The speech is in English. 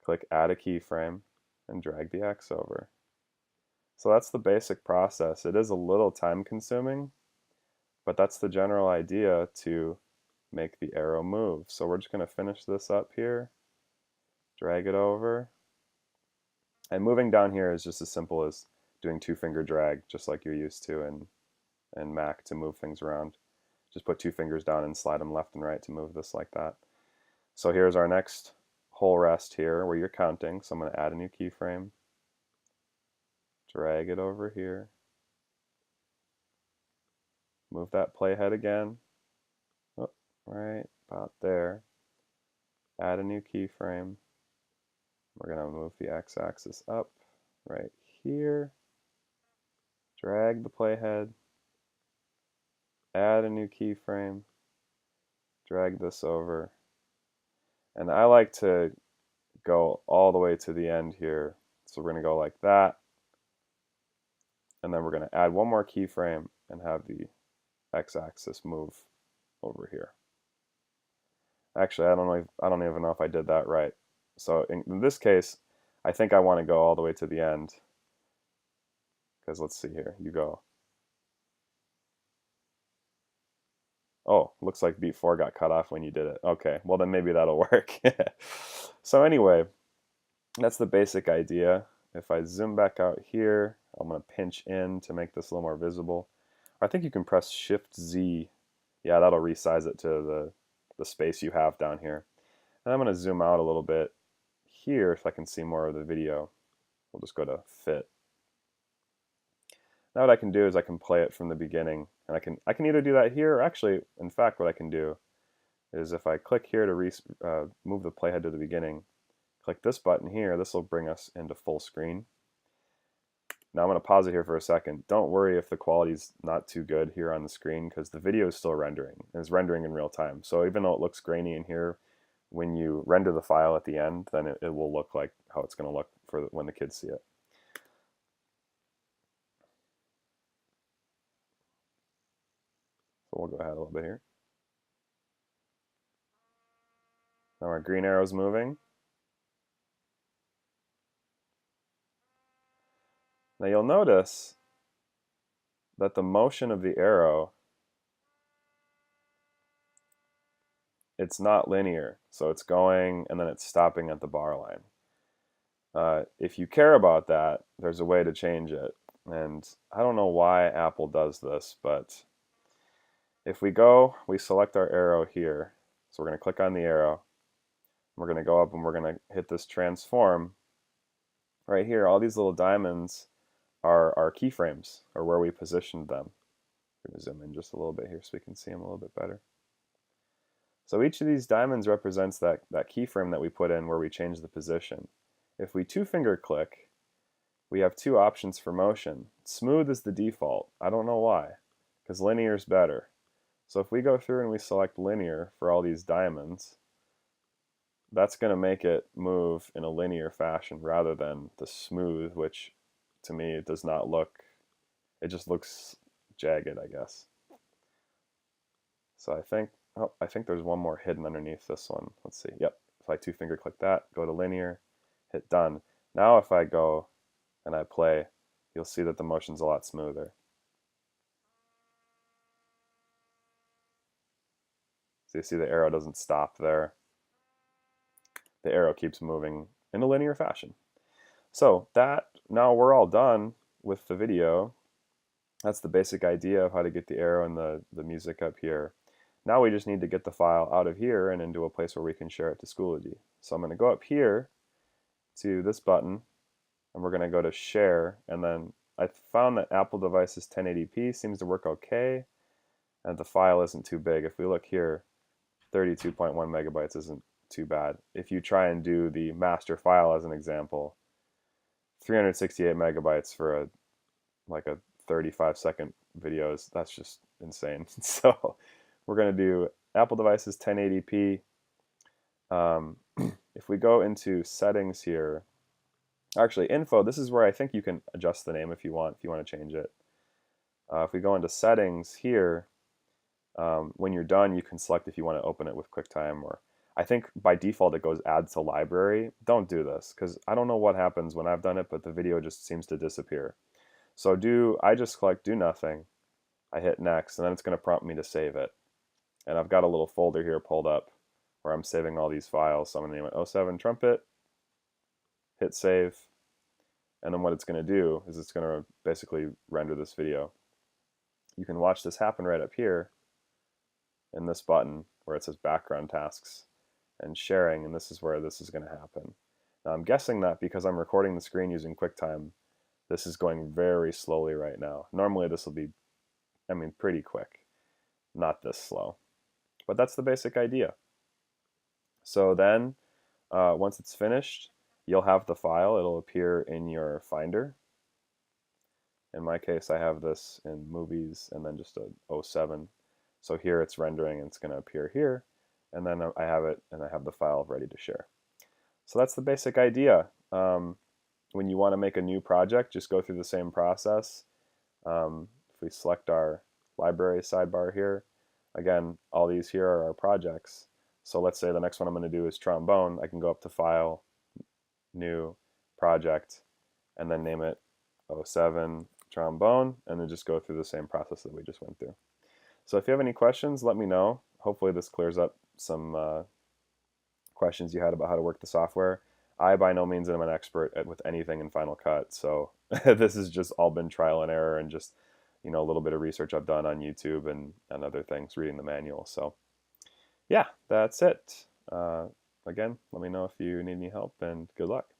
click Add a Keyframe, and drag the X over. So that's the basic process. It is a little time consuming, but that's the general idea to make the arrow move. So we're just going to finish this up here, drag it over, and moving down here is just as simple as doing two-finger drag, just like you're used to in Mac to move things around. Just put two fingers down and slide them left and right to move this like that. So here's our next whole rest here where you're counting. So I'm going to add a new keyframe, drag it over here, move that playhead again, oh, right about there, add a new keyframe. We're going to move the x-axis up right here, drag the playhead, add a new keyframe, drag this over, and I like to go all the way to the end here. So we're going to go like that, and then we're going to add one more keyframe and have the x-axis move over here. Actually, I don't even know if I did that right. So in this case, I think I want to go all the way to the end, because let's see here. You go. Oh, looks like beat 4 got cut off when you did it. Okay, well then maybe that'll work. So anyway, that's the basic idea. If I zoom back out here, I'm going to pinch in to make this a little more visible. I think you can press Shift Z. Yeah, that'll resize it to the space you have down here. And I'm going to zoom out a little bit here so I can see more of the video. We'll just go to Fit. Now what I can do is I can play it from the beginning, and I can either do that here, or actually, in fact, what I can do is if I click here to move the playhead to the beginning, click this button here, this will bring us into full screen. Now I'm going to pause it here for a second. Don't worry if the quality's not too good here on the screen, because the video is still rendering. It's rendering in real time. So even though it looks grainy in here, when you render the file at the end, then it will look like how it's going to look for when the kids see it. So we'll go ahead a little bit here. Now our green arrow is moving. Now you'll notice that the motion of the arrow, it's not linear. So it's going and then it's stopping at the bar line. If you care about that, there's a way to change it. And I don't know why Apple does this, but if we select our arrow here. So we're going to click on the arrow. We're going to go up and we're going to hit this transform. Right here, all these little diamonds are our keyframes, or where we positioned them. I'm going to zoom in just a little bit here so we can see them a little bit better. So each of these diamonds represents that keyframe that we put in where we change the position. If we two-finger click, we have two options for motion. Smooth is the default. I don't know why, because linear is better. So if we go through and we select linear for all these diamonds, that's going to make it move in a linear fashion rather than the smooth, which to me it does not look, it just looks jagged, I guess. So I think there's one more hidden underneath this one. Let's see. Yep. If I two-finger click that, go to linear, hit done. Now if I go and I play, you'll see that the motion's a lot smoother. So you see the arrow doesn't stop there. The arrow keeps moving in a linear fashion. So now we're all done with the video. That's the basic idea of how to get the arrow and the music up here. Now we just need to get the file out of here and into a place where we can share it to Schoology. So I'm going to go up here to this button, and we're going to go to Share, and then I found that Apple devices 1080p seems to work okay, and the file isn't too big. If we look here, 32.1 megabytes isn't too bad. If you try and do the master file as an example, 368 megabytes for like a 35-second video that's just insane. So we're going to do Apple devices 1080p. If we go into settings here, actually info, this is where I think you can adjust the name if you want to change it. If we go into settings here, when you're done, you can select if you want to open it with QuickTime, or I think by default it goes add to library. Don't do this because I don't know what happens when I've done it, but the video just seems to disappear. So I just click do nothing. I hit next, and then it's going to prompt me to save it. And I've got a little folder here pulled up where I'm saving all these files. So I'm going to name it 07 trumpet, hit save, and then what it's going to do is it's going to basically render this video. You can watch this happen right up here in this button where it says background tasks and sharing, and this is where this is going to happen. Now I'm guessing that because I'm recording the screen using QuickTime, this is going very slowly right now. Normally this will be, pretty quick, not this slow. But that's the basic idea. So then, once it's finished, you'll have the file. It'll appear in your Finder. In my case, I have this in movies and then just a 07. So here it's rendering and it's going to appear here. And then I have it and I have the file ready to share. So that's the basic idea. When you want to make a new project, just go through the same process. If we select our library sidebar here, again, all these here are our projects. So let's say the next one I'm going to do is trombone. I can go up to File, New, Project, and then name it 07 trombone, and then just go through the same process that we just went through. So if you have any questions, let me know. Hopefully this clears up some questions you had about how to work the software. I by no means am an expert with anything in Final Cut, so this has just all been trial and error and just a little bit of research I've done on YouTube and other things, reading the manual. So yeah, that's it. Again, let me know if you need any help, and good luck.